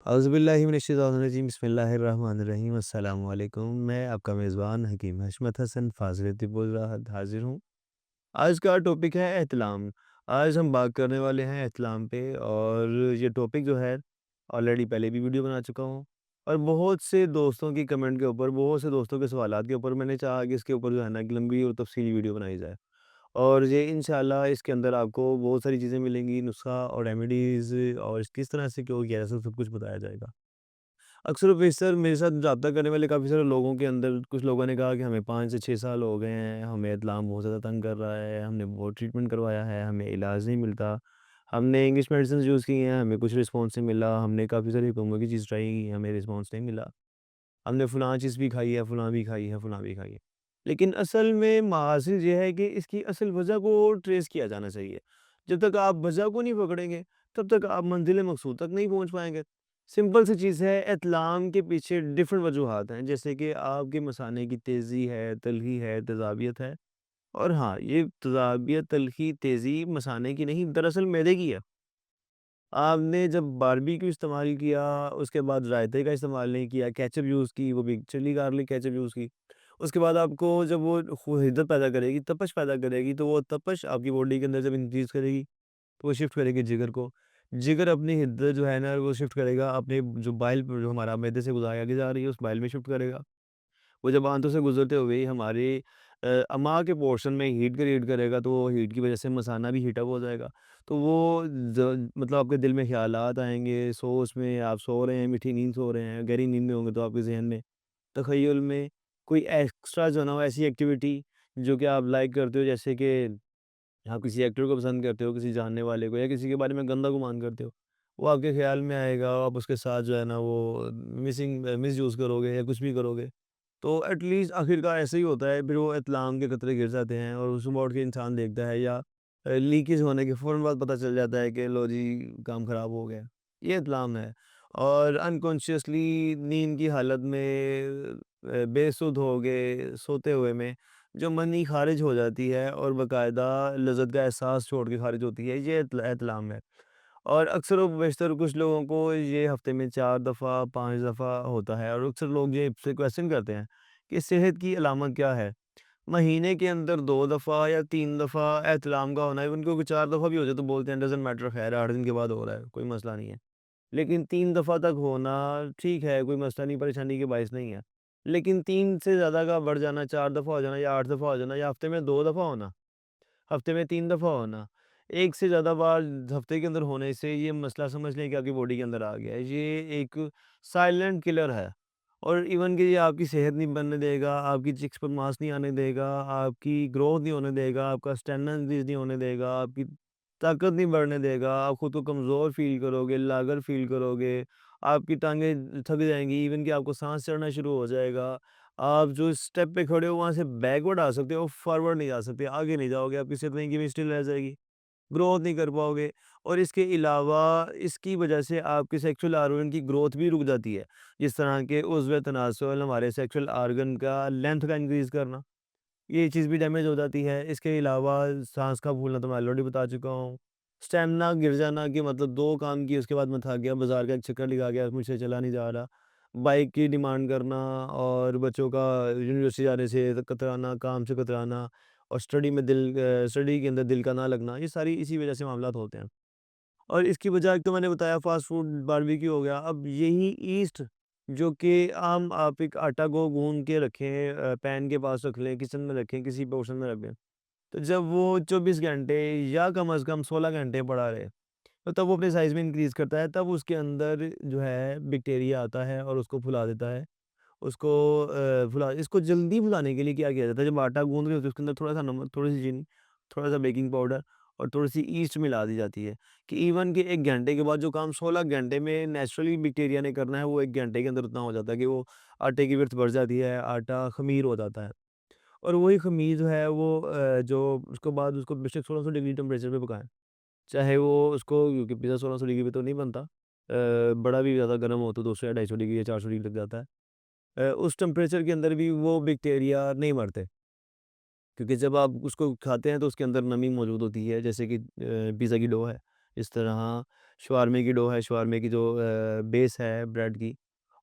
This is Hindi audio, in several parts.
औज़ुबिल्लाहि बिस्मिल्लाहिर्रहमानिर्रहीम अस्सलामु अलैकुम। मैं आपका मेज़बान हकीम हशमत हसन फ़ाज़िल बोल रहा हाज़िर हूँ। आज का टॉपिक है एहतिलाम। आज हम बात करने वाले हैं एहतिलाम पे और ये टॉपिक जो है ऑलरेडी पहले भी वीडियो बना चुका हूँ और बहुत से दोस्तों की कमेंट के ऊपर, बहुत से दोस्तों के सवालात के ऊपर मैंने चाहा कि इसके ऊपर जो है ना एक लंबी और तफ़सीली वीडियो बनाई जाए। और ये इंशाल्लाह इसके अंदर आपको बहुत सारी चीज़ें मिलेंगी, नुस्ख़ा और रेमेडीज़ और किस तरह से क्यों किया जा सकता है, सब कुछ बताया जाएगा। अक्सर व बेशतर मेरे साथ रब्ता करने वाले काफ़ी सारे लोगों के अंदर कुछ लोगों ने कहा कि हमें 5 से 6 साल हो गए हैं, हमें इत्लाम बहुत ज़्यादा तंग कर रहा है, हमने बहुत ट्रीटमेंट करवाया है, हमें इलाज नहीं मिलता। हमने इंग्लिश मेडिसिन्स यूज़ की हैं, हमें कुछ रिस्पॉन्स नहीं मिला, हमने काफ़ी सारी हुकूमत की चीज़ ट्राई की, हमें रिस्पॉन्स नहीं मिला। हमने फ़लाँ चीज़ भी खाई है, फ़लाँ भी खाई है, फ़लाँ भी खाई है। लेकिन असल में माज़िल ये है कि इसकी असल वजह को ट्रेस किया जाना चाहिए। जब तक आप वजह को नहीं पकड़ेंगे, तब तक आप मंज़िल मकसूद तक नहीं पहुँच पाएँगे। सिंपल सी चीज़ है, इत्लाम के पीछे डिफरेंट वजूहात हैं, जैसे कि आपके मसाने की तेज़ी है, तलख़ी है, तेज़ाबियत है और हाँ, ये तेज़ाबियत, तलख़ी, तेज़ी मसाने की नहीं, दरअसल मैदे की है। आपने जब बारबेक्यू इस्तेमाल किया, उसके बाद रायते का इस्तेमाल नहीं किया, केचअप यूज़ की, वो भी चिली गार्लिक केचअप यूज़ की। उसके बाद आपको जब वो हिद्दत पैदा करेगी, तपश पैदा करेगी, तो वो तपश आपकी बॉडी के अंदर जब इंक्रीज़ करेगी, तो वो शिफ्ट करेगी जिगर को। जिगर अपनी हिद्दत जो है ना, वो शिफ्ट करेगा अपने जो बाइल जो हमारा मैदे से गुज़ाया के जा रही है, उस बाइल में शिफ्ट करेगा। वो जब आंतों से गुज़रते हुए हमारे अमा के पोर्शन में हीट क्रिएट करेगा, तो वो हीट की वज़ह से मसाना भी हीट अप हो जाएगा। तो वो मतलब आपके दिल में ख़्यालात आएँगे, उसमें आप सो रहे हैं, मीठी नींद सो रहे हैं, गहरी नींद में होंगे तो आपके ज़हन में, तख़य्युल में कोई एक्स्ट्रा जो है ना वो ऐसी एक्टिविटी जो कि आप लाइक करते हो, जैसे कि आप किसी एक्टर को पसंद करते हो, किसी जानने वाले को या किसी के बारे में गंदा गुमान करते हो, वो आपके ख़्याल में आएगा, आप उसके साथ जो है ना वो मिसयूज़ करोगे या कुछ भी करोगे। तो एटलीस्ट आखिरकार ऐसे ही होता है, फिर वो इत्लाम के कतरे गिर जाते हैं और सुबह उठ के इंसान देखता है या लीकेज होने के फ़ौरन बाद पता चल जाता है कि लो जी काम ख़राब हो गया। ये इत्लाम है और अनकॉन्शियसली नींद की हालत में बेसुध हो गए, सोते हुए में जो मनी ख़ारिज हो जाती है और बाकायदा लज़्ज़त का एहसास छोड़ के ख़ारिज होती है, ये इत्लाम है। और अक्सर व बेशतर कुछ लोगों को ये हफ़्ते में 4 दफ़ा, 5 दफ़ा होता है और अक्सर लोग ये आपसे क्वेश्चन करते हैं कि सेहत की अलामत क्या है? महीने के अंदर 2 दफ़ा या 3 दफ़ा एहतिलाम का होना है, इवन को 4 दफ़ा भी हो जाए तो बोलते हैं डज़न्ट मैटर, खैर 8 दिन के बाद हो रहा है, कोई मसला नहीं है। लेकिन 3 दफ़ा तक होना ठीक है, कोई मसला नहीं, परेशानी के बायस नहीं है। लेकिन 3 से ज़्यादा का बढ़ जाना, 4 दफ़ा हो जाना या 8 दफ़ा हो जाना या हफ़्ते में 2 दफ़ा होना, हफ़्ते में 3 दफ़ा होना, एक से ज़्यादा बार हफ़्ते के अंदर होने से ये मसला समझ लें कि आपकी बॉडी के अंदर आ गया है। ये एक साइलेंट किलर है और इवन कि ये आपकी सेहत नहीं बनने देगा, आपकी चिक्स पर मांस नहीं आने देगा, आपकी ग्रोथ नहीं होने देगा, आपका स्टैमिना इंक्रीज़ नहीं होने देगा, आपकी ताकत नहीं बढ़ने देगा, आप खुद को कमज़ोर फ़ील करोगे, लागर फ़ील करोगे, आपकी टाँगें थक जाएँगी, इवन कि आपको साँस चढ़ना शुरू हो जाएगा। आप जो स्टेप पे खड़े हो वहाँ से बैकवर्ड आ सकते हो, फॉरवर्ड नहीं जा सकते, आगे नहीं जाओगे, आपकी सेहत वहीं की वहीं स्टिल रह जाएगी, ग्रोथ नहीं कर पाओगे और इसके अलावा इसकी वजह से आपके सेक्सुअल ऑर्गन की ग्रोथ भी रुक जाती है। जिस तरह के उज़्व तनासुल, हमारे सेक्सुअल ऑर्गन का लेंथ का इंक्रीज़ करना, ये चीज़ भी डैमेज हो जाती है। इसके अलावा साँस का फूलना तो मैं ऑलरेडी बता चुका हूँ। स्टैमिना गिर जाना कि मतलब 2 काम किए उसके बाद मैं थक गया, बाज़ार का एक चक्कर लगा गया, मुझसे चला नहीं जा रहा। बाइक की डिमांड करना और बच्चों का यूनिवर्सिटी जाने से कतराना, काम से कतराना और स्टडी के अंदर दिल का ना लगना, ये सारी इसी वजह से मामलात होते हैं। और इसकी वजह एक तो मैंने बताया फ़ास्ट फूड, बारबेक्यू हो गया। अब यही ईस्ट जो कि आम आप एक आटा को गूँध के रखें, पैन के पास रख लें, किचन में रखें, किसी पोर्शन में रख दें। तो जब वो 24 घंटे या कम से कम 16 घंटे पड़ा रहे, तो तब वो अपने साइज़ में इंक्रीज़ करता है, तब उसके अंदर जो है बैक्टीरिया आता है और उसको फुला देता है। उसको फुला इसको जल्दी फुलाने के लिए क्या किया जाता है, जब आटा गूँध रहे होते हैं उसके अंदर थोड़ा-सा नमक, थोड़ी-सी चीनी, थोड़ा-सा बेकिंग पाउडर और थोड़ी-सी ईस्ट मिला दी जाती है कि इवन कि 1 घंटे के बाद जो काम 16 घंटे में नेचुरली बैक्टीरिया ने करना है, वो 1 घंटे के अंदर उतना हो जाता है कि वो आटे की विर्थ बढ़ जाती है, आटा ख़मीर हो जाता है। और वही ख़मीर जो है वो जो उसके बाद उसको बेशक 1600 डिग्री टेम्परेचर पे पकाएँ। चाहे वो उसको क्योंकि पिज़्ज़ा 1600 डिग्री पे तो नहीं बनता। बड़ा भी ज़्यादा गर्म हो तो 200 या 250 डिग्री या 400 डिग्री लग जाता है। उस टेम्परेचर के अंदर भी वो बैक्टीरिया नहीं मरते, क्योंकि जब आप उसको खाते हैं तो उसके अंदर नमी मौजूद होती है, जैसे कि पिज़्ज़ा की डो है। इस तरह शवारमे की डो है, शवारमे की जो बेस है ब्रेड की।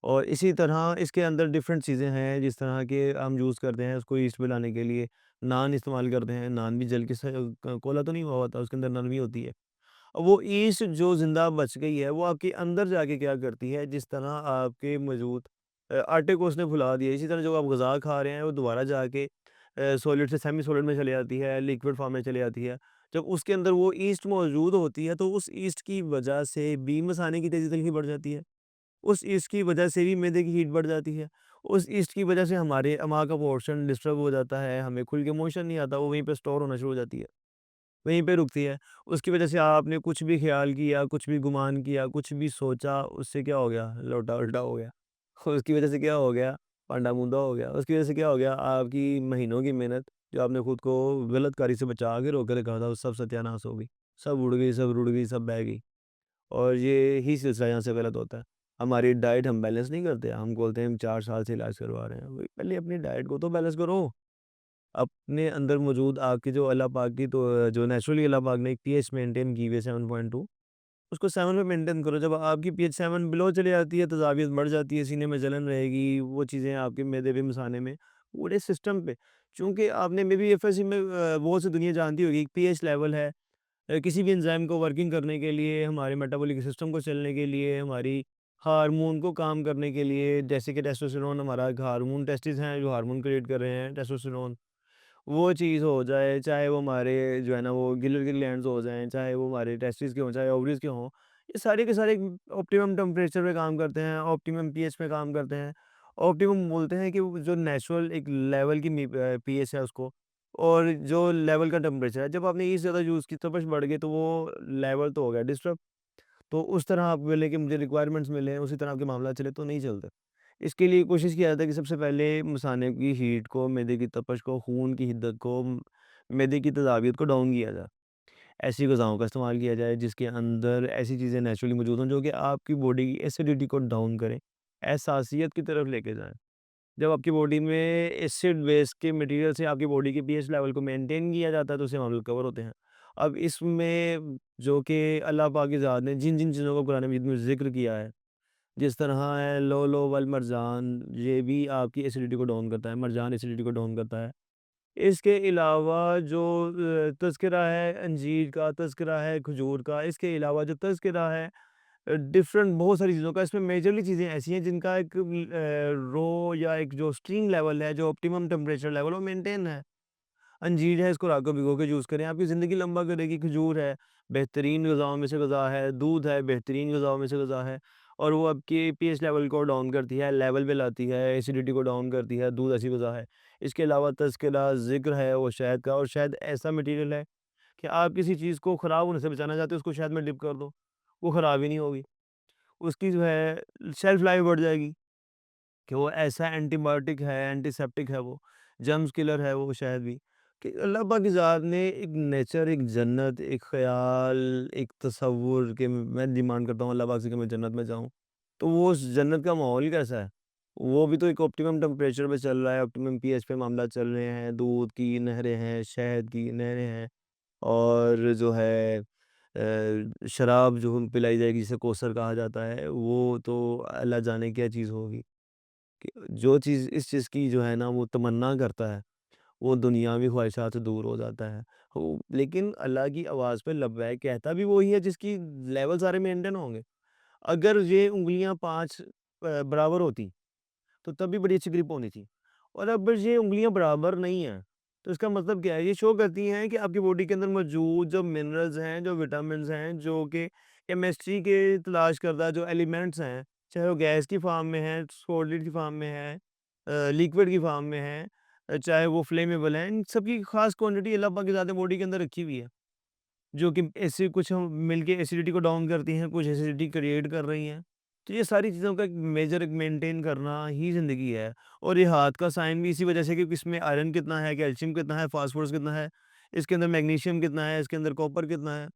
और इसी तरह इसके अंदर डिफरेंट चीज़ें हैं, जिस तरह के हम यूज़ करते हैं उसको ईस्ट मिलाने के लिए। नान इस्तेमाल करते हैं, नान भी जल के कोला तो नहीं हुआ होता, उसके अंदर नरमी होती है। वो ईस्ट जो ज़िंदा बच गई है, वो आपके अंदर जाके क्या करती है, जिस तरह आपके मौजूद आटे को उसने फुला दिया, इसी तरह जो आप ग़िज़ा खा रहे हैं, वो दोबारा जाके सॉलिड से सेमी सॉलिड में चली जाती है, लिक्विड फॉर्म में चली जाती है। जब उसके अंदर वो ईस्ट मौजूद होती है, तो उस ईस्ट की वजह से भी मसाने की तेज़ी तल्ख़ी बढ़ जाती है। उस ईस्ट की वजह से भी मैदे की हीट बढ़ जाती है। उस ईस्ट की वजह से हमारे अमां का पोर्शन डिस्टर्ब हो जाता है, हमें खुल के मोशन नहीं आता, वो वहीं पे स्टोर होना शुरू हो जाती है। वहीं पे रुकती है। उसकी वजह से आपने कुछ भी ख़्याल किया, कुछ भी गुमान किया, कुछ भी सोचा, उससे क्या हो गया? लोटा उल्टा हो गया। उसकी वजह से क्या हो गया? पांडा-मुंडा हो गया। उसकी वजह से क्या हो गया? आपकी महीनों की मेहनत, जो आपने खुद को गलत कार्य से बचा के रोक के रखा था, वो सब सत्यानाश हो गई। सब उड़ गई, सब रुड़ गई, सब बह गई। और ये ही सिलसिला यहाँ से गलत होता है। हमारी डाइट हम बैलेंस नहीं करते। हम बोलते हैं हम 4 साल से इलाज करवा रहे हैं। वही पहले अपनी डाइट को तो बैलेंस करो। अपने अंदर मौजूद आपकी जो अल्लाह पाक की तो जो नेचुरली अल्लाह पाक ने एक पीएच मेंटेन की हुई है 7.2, उसको 7 पे मेंटेन करो। जब आपकी पीएच 7 बिलो चली जाती है, तेज़ाबियत बढ़ जाती है, सीने में जलन रहेगी, वो चीज़ें आपके मैदे पे, मसाने में, पूरे सिस्टम पे। चूँकि आपने मे बी एफएससी में बहुत सी दुनिया जानती होगी, एक पीएच लेवल है। किसी भी एंजाइम को वर्किंग करने के लिए, हमारे मेटाबॉलिक सिस्टम को चलने के लिए, हमारी हार्मोन को काम करने के लिए, जैसे कि टेस्टोस्टेरोन हमारा एक हार्मोन, टेस्टिस हैं जो हार्मोन क्रिएट कर रहे हैं, टेस्टोस्टेरोन। वो चीज़ हो जाए, चाहे वो हमारे जो है ना वो गिलर के ग्लैंड्स हो जाएँ, चाहे वो हमारे टेस्टिस के हों, चाहे ओवरीज़ के हों, ये सारे के सारे ऑप्टिमम टेम्परेचर पे काम करते हैं, ऑप्टिमम पीएच पे काम करते हैं। ऑप्टिमम बोलते हैं कि वो जो नेचुरल एक लेवल की पीएच है उसको, और जो लेवल का टेम्परेचर है, जब आपने इससे ज़्यादा यूज़ की, तपश बढ़ गई, तो वो लेवल तो हो गया डिस्टर्ब। तो उस तरह आप बोले कि मुझे रिक्वायरमेंट्स मिले, उसी तरह आपके मामला चले, तो नहीं चलते। इसके लिए कोशिश किया जाता है कि सबसे पहले मसाने की हीट को, मैदे की तपश को, खून की हिद्दत को, मैदे की तेज़ाबियत को डाउन किया जाए। ऐसी ग़िज़ाओं का इस्तेमाल किया जाए जिसके अंदर ऐसी चीज़ें नेचुरली मौजूद हों जो कि आपकी बॉडी की एसिडिटी को डाउन करें, एहसासियत की तरफ लेके जाएँ। जब आपकी बॉडी में एसिड बेस के मटेरियल से आपकी बॉडी के पीएच लेवल को मेंटेन किया जाता है, तो उससे मामले कवर होते हैं। अब इसमें जो कि अल्लाह पाक की ज़ात ने जिन-जिन चीज़ों को कुरान मजीद में ज़िक्र किया है, जिस तरह है लौलो वल मरजान, ये भी आपकी एसिडिटी को डाउन करता है, मरजान एसिडिटी को डाउन करता है। इसके अलावा जो तज़किरा है अंजीर का, तज़किरा है खजूर का, इसके अलावा जो तज़किरा है डिफ़रेंट बहुत सारी चीज़ों का, इसमें मेजरली चीज़ें ऐसी हैं जिनका एक रो या एक जो स्ट्रीम लेवल है, जो ऑप्टिमम टेम्परेचर लेवल वो मेंटेन है। अंजीर है, इसको रात को भिगो के यूज़ करें, आपकी ज़िंदगी लंबा करेगी। खजूर है, बेहतरीन ग़िज़ाओं में से ग़िज़ा है। दूध है, बेहतरीन ग़िज़ाओं में से ग़िज़ा है, और वो आपके पीएच लेवल को डाउन करती है, लेवल पे लाती है, एसिडिटी को डाउन करती है, दूध ऐसी ग़िज़ा है। इसके अलावा तज़किरा ज़िक्र है वो शहद का, और शहद ऐसा मटीरियल है कि आप किसी चीज़ को ख़राब होने से बचाना चाहते हो, उसको शहद में डिप कर दो, वो ख़राब ही नहीं होगी। उसकी जो है शेल्फ लाइफ़ बढ़ जाएगी, कि वो ऐसा एंटीबायोटिक है, एंटीसेप्टिक है वो, जर्म्स किलर है वो शहद भी, कि अल्लाह पाक की ज़ात ने एक नेचर, एक जन्नत, एक ख़याल, एक तसव्वुर कि मैं डिमांड करता हूँ अल्लाह पाक से कि मैं जन्नत में जाऊँ। तो वो उस जन्नत का माहौल ही कैसा है? वो भी तो एक ऑप्टिमम टेम्परेचर पे चल रहा है, ऑप्टिमम पीएच पे मामला चल रहे हैं, दूध की नहरें हैं, शहद की नहरें हैं, और जो है शराब जो पिलाई जाएगी जिसे कौसर कहा जाता है, वो तो अल्लाह जाने क्या चीज़ होगी। कि जो चीज़ इस चीज़ की जो है ना वो तमन्ना करता है, वो दुनियावी ख्वाहिशात से दूर हो जाता है। हो लेकिन अल्लाह की आवाज़ पे लब्बैक कहता भी वही है जिसकी लेवल सारे मेंटेन होंगे। अगर ये उँगलियाँ 5 बराबर होती, तो तब भी बड़ी अच्छी ग्रिप होनी थी। और अब ये उँगलियाँ बराबर नहीं हैं, तो इसका मतलब क्या है? ये शो करती हैं कि आपकी बॉडी के अंदर मौजूद जो मिनरल्स हैं, जो विटामिन्स हैं, जो कि केमिस्ट्री के तलाश करदा जो एलिमेंट्स हैं, चाहे वो गैस की फ़ॉर्म में हैं, सॉलिड की फ़ॉर्म में हैं, लिक्विड की फ़ॉर्म में हैं, चाहे वो फ्लेमेबल हैं, इन सबकी ख़ास क्वांटिटी अल्लाह पाक की ज़ात ने बॉडी के अंदर रखी हुई है। जो कि ऐसे कुछ हम मिलके एसिडिटी को डाउन करती हैं, कुछ एसिडिटी क्रिएट कर रही हैं। तो ये सारी चीज़ों का एक मेजर एक मेंटेन करना ही ज़िंदगी है। और ये हाथ का साइन भी इसी वजह से कि इसमें आयरन कितना है, कैल्शियम कितना है, फास्फोरस कितना है, इसके अंदर मैग्नीशियम कितना है, इसके अंदर कॉपर कितना है।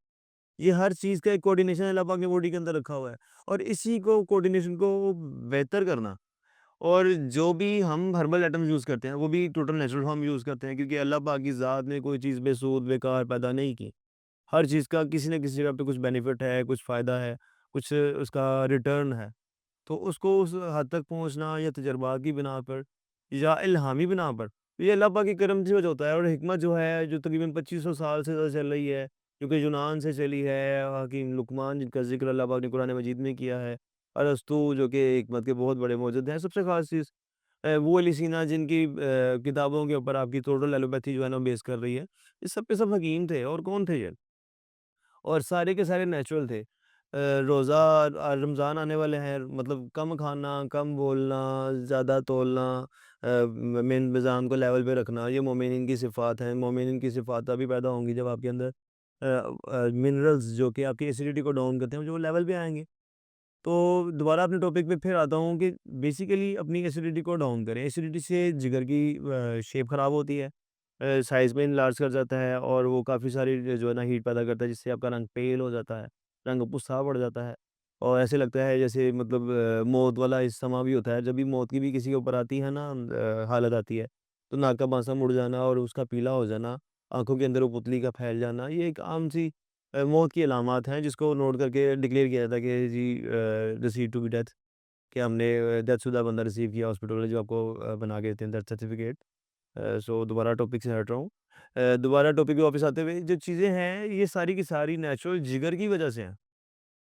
ये हर चीज़ का एक कोऑर्डिनेशन अल्लाह पाक ने बॉडी के अंदर रखा हुआ है। और इसी को कोऑर्डिनेशन को बेहतर करना, और जो भी हम हर्बल आइटम्स यूज़ करते हैं, वो भी टोटल नेचुरल फॉर्म यूज़ करते हैं, क्योंकि अल्लाह पाक की ज़ात ने कोई चीज़ बेसूद, बेकार पैदा नहीं की। हर चीज़ का किसी न किसी जगह पे कुछ बेनिफिट है, कुछ फ़ायदा है, कुछ उसका रिटर्न है। तो उसको उस हद तक पहुँचना या तजर्बात की बिना पर या इल्हामी बिना पर, ये अल्लाह पाक के करम से होता है। और हिकमत जो है, जो तकरीबन 2500 साल से ज़्यादा चल रही है, जो कि यूनान से चली है, हकीम लुकमान जिनका ज़िक्र अल्लाह पाक ने कुरान मजीद में किया है, अरस्तू जो कि हिकमत के बहुत बड़े मौजूद हैं। सबसे ख़ास चीज़ वो अली सीना जिनकी किताबों के ऊपर आपकी टोटल एलोपैथी जो है ना बेस कर रही है। ये सब के सब हकीम थे और कौन थे ये? और सारे के सारे नेचुरल थे। रोज़ा रमज़ान आने वाले हैं, मतलब कम खाना, कम बोलना, ज़्यादा तोलना, मेन मिज़ान को लेवल पे रखना, ये मोमिनीन की सिफ़ात हैं। मोमिनीन की सिफ़ात तभी पैदा होंगी जब आपके अंदर मिनरल्स जो कि आपकी एसिडिटी को डाउन करते हैं, जो लेवल पे आएँगे। तो दोबारा अपने टॉपिक पे फिर आता हूँ कि बेसिकली अपनी एसिडिटी को डाउन करें। एसिडिटी से जिगर की शेप ख़राब होती है, साइज़ में इनलार्ज कर जाता है और वो काफ़ी सारी जो है ना हीट पैदा करता है, जिससे आपका रंग पेल हो जाता है, रंग पुस्सा पड़ जाता है और ऐसे लगता है जैसे मतलब मौत वाला इस समा भी होता है। जब भी मौत की भी किसी के ऊपर आती है ना हालत आती है, तो नाक का बांसा मुड़ जाना और उसका पीला हो जाना, आँखों के अंदर वो पुतली का फैल जाना, ये एक आम सी मौत की अलामात हैं, जिसको नोट करके डिक्लेयर किया जाता है कि जी रिसीव टू बी डेथ, कि हमने डेथशुदा बंदा रिसीव किया हॉस्पिटल में, जो आपको बना के देते हैं डेथ सर्टिफिकेट। सो दोबारा टॉपिक से हट रहा हूँ। दोबारा टॉपिक पे वापस आते हुए, जो चीज़ें हैं ये सारी की सारी नेचुरल जिगर की वजह से हैं।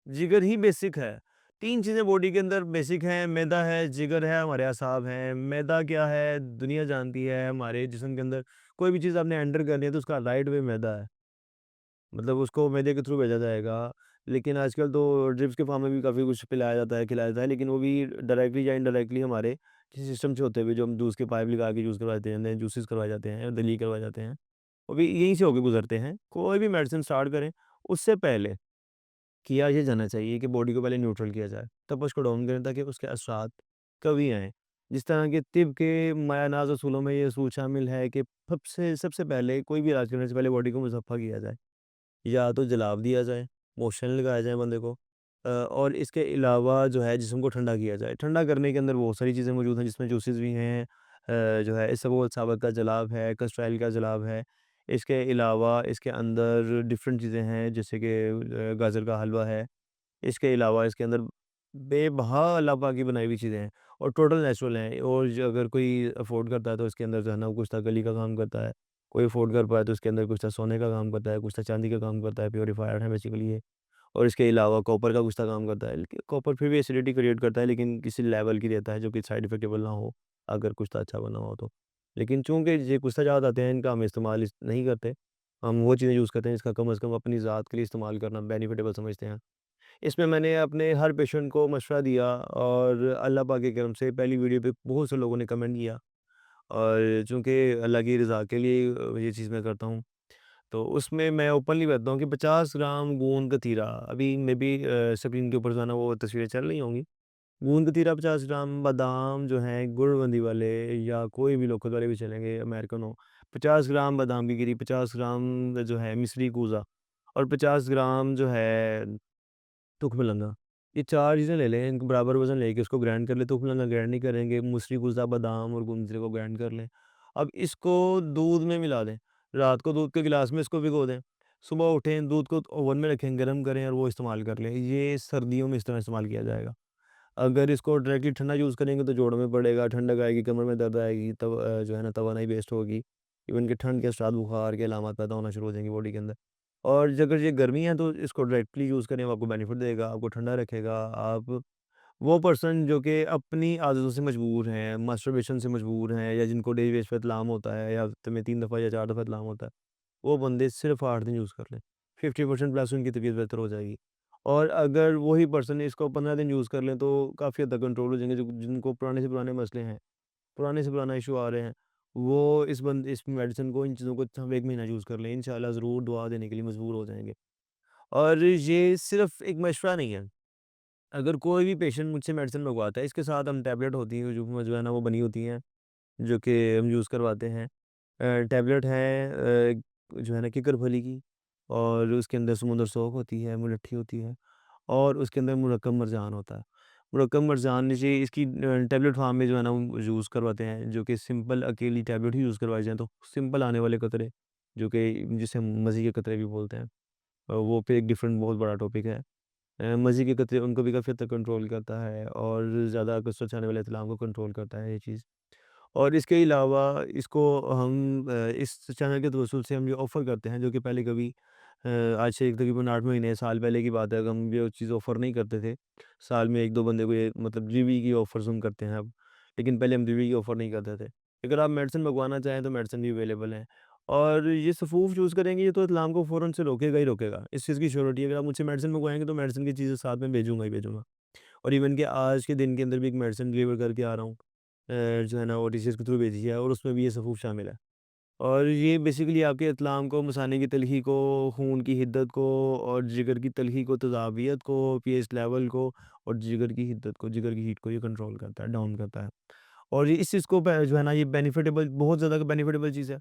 जिगर ही बेसिक है। 3 चीज़ें बॉडी के अंदर बेसिक हैं, मैदा है, जिगर है, हमारे असाब हैं। मैदा क्या है? दुनिया जानती है, हमारे जिस्म के अंदर कोई भी चीज़ आपने एंटर करनी है तो उसका राइट वे मैदा है। मतलब उसको मैदे के थ्रू भेजा जाएगा। लेकिन आजकल तो ड्रिप्स के फॉर्म में भी काफ़ी कुछ पिलाया जाता है, खिलाया जाता है, लेकिन वो भी डायरेक्टली या इनडायरेक्टली हमारे किसी सिस्टम से होते हुए, जो हम दूध के पाइप लगा के जूस करवाए जाते हैं, जूसेस करवाए जाते हैं, दलील करवाए जाते हैं, वो भी यहीं से होके गुज़रते हैं। कोई भी मेडिसिन स्टार्ट करें, उससे पहले किया ये जाना चाहिए कि बॉडी को पहले न्यूट्रल किया जाए, तब उसको डाउन करें ताकि उसके असरात कभी आएँ। जिस तरह के तिब के मायनाज़ असूलों में ये असूल शामिल है कि सबसे सबसे पहले कोई भी इलाज करने से पहले बॉडी को मुज़फ़्फ़ा किया जाए। या तो जलाब दिया जाए, मोशन लगाया जाए बंदे को, और इसके अलावा जो है जिस्म को ठंडा किया जाए। ठंडा करने के अंदर बहुत सारी चीज़ें मौजूद हैं, जिसमें जूसेस भी हैं, जो है इसबगोल साबित का जलाब है, कस्टोराइल का जलाब है। इसके अलावा इसके अंदर डिफरेंट चीज़ें हैं, जैसे कि गाजर का हलवा है। इसके अलावा इसके अंदर बेबहा अल्लाह पाक की बनाई हुई चीज़ें हैं और टोटल नेचुरल हैं। और जो अगर कोई अफ़ोर्ड करता है तो इसके अंदर जो है ना कुछ तसल्ली का काम करता है। कोई अफ़ोर्ड कर पाए तो इसके अंदर कुछ सोने का काम करता है, कुछ चांदी का काम करता है, प्यूरीफायर है बेसिकली ये। और इसके अलावा कॉपर का कुछ काम करता है। लेकिन कॉपर फिर भी एसिडिटी क्रिएट करता है, लेकिन किसी लेवल की देता है जो कि साइड इफेक्टेबल ना हो, अगर कुछ अच्छा बना हो तो। लेकिन चूँकि ये कुछ ज़्यादा आते हैं, इनका हम इस्तेमाल नहीं करते। हम वो चीज़ें यूज़ करते हैं जिसका कम से कम अपनी ज़ात के लिए इस्तेमाल करना बेनिफिटेबल समझते हैं। इसमें मैंने अपने हर पेशेंट को मशवरा दिया और अल्लाह पाक के करम से पहली वीडियो पे बहुत से लोगों ने कमेंट किया। और चूँकि अल्लाह की रज़ा के लिए ये चीज़ मैं करता हूँ, तो उसमें मैं ओपनली बताता हूँ कि 50 ग्राम गोंद कतीरा, अभी मे बी स्क्रीन के ऊपर जो है ना वो तस्वीरें चल रही होंगी। गोंद कतीरा 50 ग्राम, बादाम जो हैं गुड़बंदी वाले या कोई भी लोकल वाले भी चलेंगे, अमेरिकन हो। 50 ग्राम बादाम की गिरी, 50 ग्राम जो है मिस्री कूज़ा और 50 ग्राम जो है तुखमलंगा। ये 4 चीज़ें ले लें, इनको बराबर वज़न लेके उसको ग्राइंड कर लें। तुखमलंगा ग्राइंड नहीं करेंगे, मुसरी कुज़ा, बादाम और गुंदरे को ग्राइंड कर लें। अब इसको दूध में मिला दें। रात को दूध के गिलास में इसको भिगो दें। सुबह उठें, दूध को ओवन में रखें, गरम करें और वो इस्तेमाल कर लें। ये सर्दियों में इस तरह इस्तेमाल किया जाएगा। अगर इसको डायरेक्टली ठंडा यूज़ करेंगे तो जोड़ों में पड़ेगा, ठंडक आएगी, कमर में दर्द आएगी, तब जो है ना तवानाई वेस्ट होगी। इवन कि ठंड के साथ बुखार के अलामत पैदा होना शुरू हो जाएँगी बॉडी के अंदर। और अगर ये गर्मी है तो इसको डायरेक्टली यूज़ करें, वो आपको बेनिफिट देगा, आपको ठंडा रखेगा। आप वो पर्सन जो कि अपनी आदतों से मजबूर हैं, मास्टरबेशन से मजबूर हैं, या जिनको डेली बेस पे इत्लाम होता है या हफ्ते में 3 दफ़ा या 4 दफ़ा इत्लाम होता है, वो बंदे सिर्फ़ 8 दिन यूज़ कर लें। 50% प्लस उनकी तबीयत बेहतर हो जाएगी। और अगर वही पर्सन इसको 15 दिन यूज़ कर लें तो काफ़ी हद तक कंट्रोल हो जाएँगे। जो जिनको पुराने से पुराने मसले हैं, पुराने से पुराना इश्यू आ रहे हैं, वो इस मेडिसिन को, इन चीज़ों को हम 1 महीना यूज़ कर लें, इंशाअल्लाह ज़रूर दुआ देने के लिए मजबूर हो जाएँगे। और ये सिर्फ़ एक मशवरा नहीं है। अगर कोई भी पेशेंट मुझसे मेडिसिन मंगवाता है, इसके साथ हम टैबलेट होती हैं जो है ना वो बनी होती हैं, जो कि हम यूज़ करवाते हैं। टैबलेट है जो है ना किकर फली की, और उसके अंदर समुंदर सोख होती है, मुलट्ठी होती है, और उसके अंदर मुरक्कब मरजान होता है। मुरक्कब मरजान नीचे इसकी टैबलेट फॉर्म में जो है ना वो यूज़ करवाते हैं, जो कि सिंपल अकेली टैबलेट ही यूज़ करवाई जाए तो सिंपल आने वाले कतरे, जो कि जिसे हम मज़ी के कतरे भी बोलते हैं। वो फिर एक डिफरेंट बहुत बड़ा टॉपिक है। मज़े के कतरे उनको भी काफ़ी हद तक कंट्रोल करता है और ज़्यादा कसरत चाहने वाले इस्लाम को कंट्रोल करता है ये चीज़। और इसके अलावा इसको हम इस चैनल के तवज्जुल से हम ये ऑफ़र करते हैं जो कि पहले कभी आज से तकरीबन 8 महीने साल पहले की बात है, हम ये चीज़ ऑफ़र नहीं करते थे। साल में 1-2 बंदे को ये मतलब जीवी की ऑफ़र्स हम करते हैं अब, लेकिन पहले हम जीवी की ऑफ़र नहीं करते थे। अगर आप मेडिसिन मंगवाना चाहें तो मेडिसिन भी अवेलेबल है और ये सफूफ चूज़ करेंगे ये तो इस्लाम को फ़ौरन से रोकेगा ही रोकेगा। इस चीज़ की श्योरिटी है, अगर आप मुझसे मेडिसिन मंगवाएँगे तो मेडिसिन की चीज़ें साथ में भेजूँगा ही भेजूँगा। और इवन कि आज के दिन के अंदर भी एक मेडिसिन डिलीवर करके आ रहा हूँ। जो है ना ओटीसीएस के थ्रू भेजी है और उसमें भी ये सफूफ शामिल है। और ये बेसिकली आपके इस्लाम को, मसाने की तलख़ी को, खून की हिद्दत को और जिगर की तलख़ी को, तेज़ाबियत को, पीएच लेवल को और जिगर की हिद्दत को, जिगर की हीट को ये कंट्रोल करता है, डाउन करता है। और ये इस चीज़ को जो है ना ये बेनिफिटेबल बहुत ज़्यादा बेनिफिटेबल चीज़ है।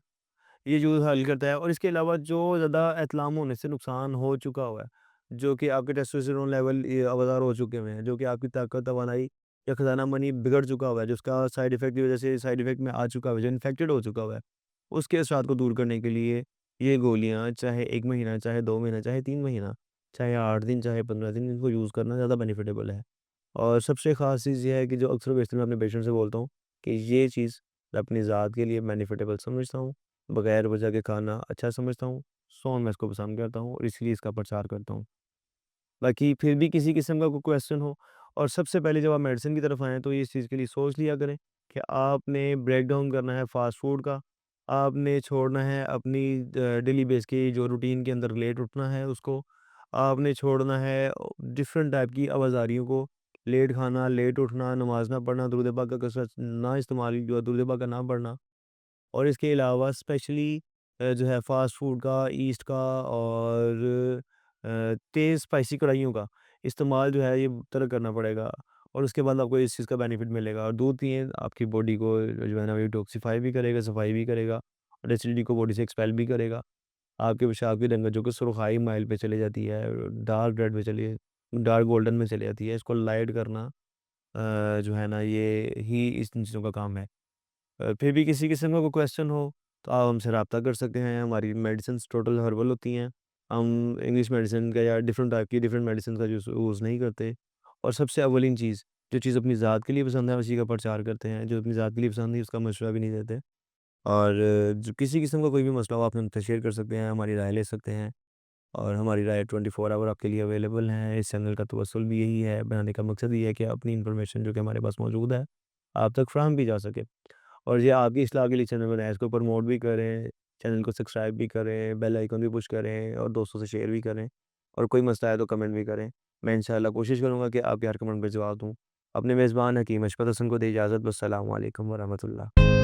ये जो हल करता है और इसके अलावा जो ज़्यादा एतलाम होने से नुकसान हो चुका हुआ है, जो कि आपके टेस्टोस्टेरोन लेवल ये अवज़ार हो चुके हुए हैं, जो कि आपकी ताकत, तवानाई या खज़ाना-मनी बिगड़ चुका हुआ है, जिसका साइड इफ़ेक्ट की वज़ह से साइड इफ़ेक्ट में आ चुका हुआ है, जो इन्फेक्टेड हो चुका हुआ है, उसके असरात को दूर करने के लिए ये गोलियाँ चाहे 1 महीना, चाहे 2 महीना, चाहे 3 महीना, चाहे 8 दिन, चाहे 15 दिन, इनको यूज़ करना ज़्यादा बेनिफिटेबल है। और सबसे ख़ास चीज़ ये है कि जो अक्सर बेशतर मैं अपने पेशेंट से बोलता हूँ कि ये चीज़ मैं अपनी ज़ात के लिए बेनिफिटेबल समझता हूँ। बगैर वजह के खाना अच्छा समझता हूँ, सोन मैं इसको पसंद करता हूँ और इसलिए इसका प्रचार करता हूँ। बाकी फिर भी किसी किस्म का कोई क्वेश्चन हो और सबसे पहले जब आप मेडिसिन की तरफ आएँ तो ये इस चीज़ के लिए सोच लिया करें कि आपने ब्रेक डाउन करना है फ़ास्ट फूड का, आपने छोड़ना है अपनी डेली बेस की जो रूटीन के अंदर लेट उठना है उसको, आपने छोड़ना है डिफरेंट टाइप की आवाज़ारियों को, लेट खाना, लेट उठना, नमाज़ ना पढ़ना, दुरूद पाक का कसरत ना इस्तेमाल जो है दुरूद पाक का ना पढ़ना। और इसके अलावा स्पेशली जो है फ़ास्ट फूड का, ईस्ट का और तेज़ स्पाइसी कढ़ाइयों का इस्तेमाल जो है ये तरक करना पड़ेगा और उसके बाद आपको इस चीज़ का बेनिफिट मिलेगा और दूध पिएँ, आपकी बॉडी को जो है ना डिटॉक्सिफ़ाई भी करेगा, सफाई भी करेगा और एसिडिटी को बॉडी से एक्सपेल भी करेगा। आपके पेशाब की रंगत जो कि सुरखाई माइल पे चली जाती है, डार्क रेड में चली डार्क गोल्डन में चली जाती है, इसको लाइट करना जो है ना ये ही इस इन चीज़ों का काम है। फिर भी किसी किस्म का कोई क्वेश्चन हो, तो आप हमसे राब्ता कर सकते हैं। हमारी मेडिसिन्स टोटल हर्बल होती हैं। हम इंग्लिश मेडिसिन का या डिफरेंट टाइप की डिफरेंट मेडिसिन का यूज़ नहीं करते। और सबसे अव्वलीन चीज़, जो चीज़ अपनी ज़ात के लिए पसंद है, उसी का प्रचार करते हैं। जो अपनी ज़ात के लिए पसंद नहीं, उसका मशवरा भी नहीं देते। और जो किसी किस्म का कोई भी मसला हो, आप हमसे शेयर कर सकते हैं, हमारी राय ले सकते हैं। और हमारी राय 24 आवर आपके लिए अवेलेबल है। इस चैनल का तवज्जुल भी यही है, बनाने का मकसद ये है कि अपनी इन्फॉर्मेशन जो कि हमारे पास मौजूद है, आप तक फ़राहम की जा सके। और ये आपकी इस्लाह के लिए चैनल बनाया है, इसको प्रमोट भी करें, चैनल को सब्सक्राइब भी करें, बेल आइकन भी पुश करें और दोस्तों से शेयर भी करें और कोई मसला है तो कमेंट भी करें। मैं इंशाअल्लाह कोशिश करूँगा कि आपके हर कमेंट पे जवाब दूँ। अपने मेज़बान हकीम अशफाक हसन को दें इजाज़त। वस्सलामु अलैकुम व रहमतुल्लाह।